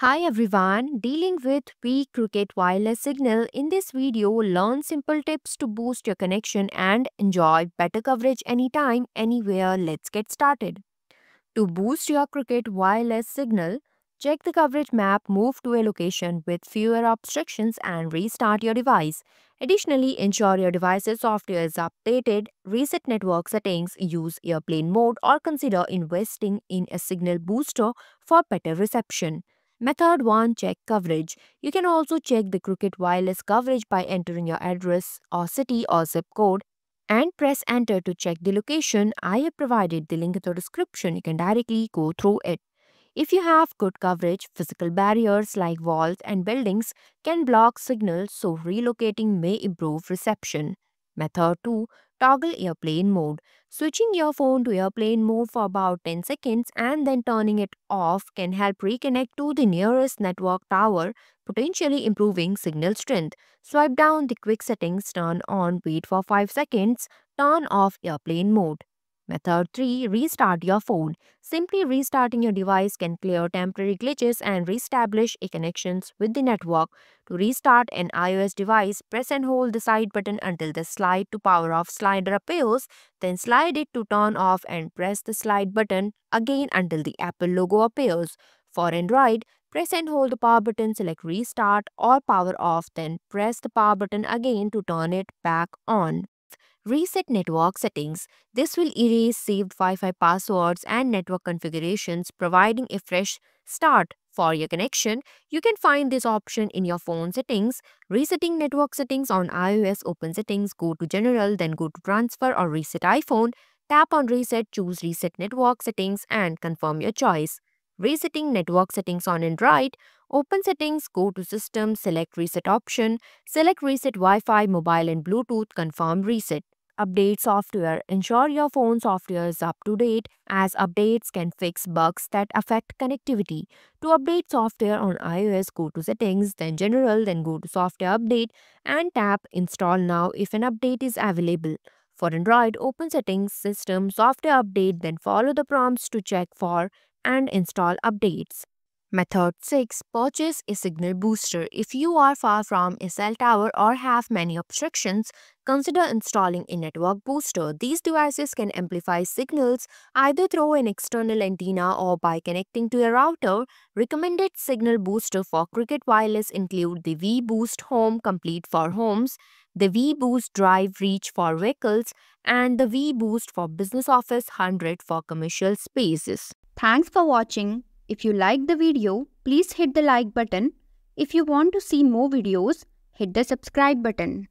Hi everyone, dealing with weak cricket wireless signal. In this video, learn simple tips to boost your connection and enjoy better coverage anytime, anywhere. Let's get started. To boost your cricket wireless signal, check the coverage map, move to a location with fewer obstructions and restart your device. Additionally, ensure your device's software is updated, reset network settings, use airplane mode or consider investing in a signal booster for better reception. Method 1. Check coverage. You can also check the Cricket wireless coverage by entering your address or city or zip code and press enter to check the location. I have provided the link in the description. You can directly go through it. If you have good coverage, physical barriers like walls and buildings can block signals, so relocating may improve reception. Method 2. Toggle airplane mode. Switching your phone to airplane mode for about 10 seconds and then turning it off can help reconnect to the nearest network tower, potentially improving signal strength. Swipe down the quick settings, turn on, wait for 5 seconds, turn off airplane mode. Method 3. Restart your phone. Simply restarting your device can clear temporary glitches and reestablish a connections with the network. To restart an iOS device, press and hold the side button until the slide to power off slider appears, then slide it to turn off and press the slide button again until the Apple logo appears. For Android, press and hold the power button, select restart or power off, then press the power button again to turn it back on. Reset network settings. This will erase saved Wi-Fi passwords and network configurations, providing a fresh start for your connection. You can find this option in your phone settings. Resetting network settings on iOS, open settings, go to general, then go to transfer or reset iPhone. Tap on reset, choose reset network settings and confirm your choice. Resetting network settings on Android. Open settings, go to system, select reset option, select reset Wi-Fi, mobile and Bluetooth, confirm reset. Update software. Ensure your phone software is up to date as updates can fix bugs that affect connectivity. To update software on iOS, go to settings, then general, then go to software update and tap install now if an update is available. For Android, open settings, system, software update, then follow the prompts to check for and install updates. Method 6. Purchase a signal booster. If you are far from a cell tower or have many obstructions, consider installing a network booster. These devices can amplify signals either through an external antenna or by connecting to a router. Recommended signal booster for Cricket Wireless include the V-Boost Home Complete for homes, the V-Boost Drive Reach for vehicles, and the V-Boost for Business Office 100 for commercial spaces. Thanks for watching. If you liked the video, please hit the like button. If you want to see more videos, hit the subscribe button.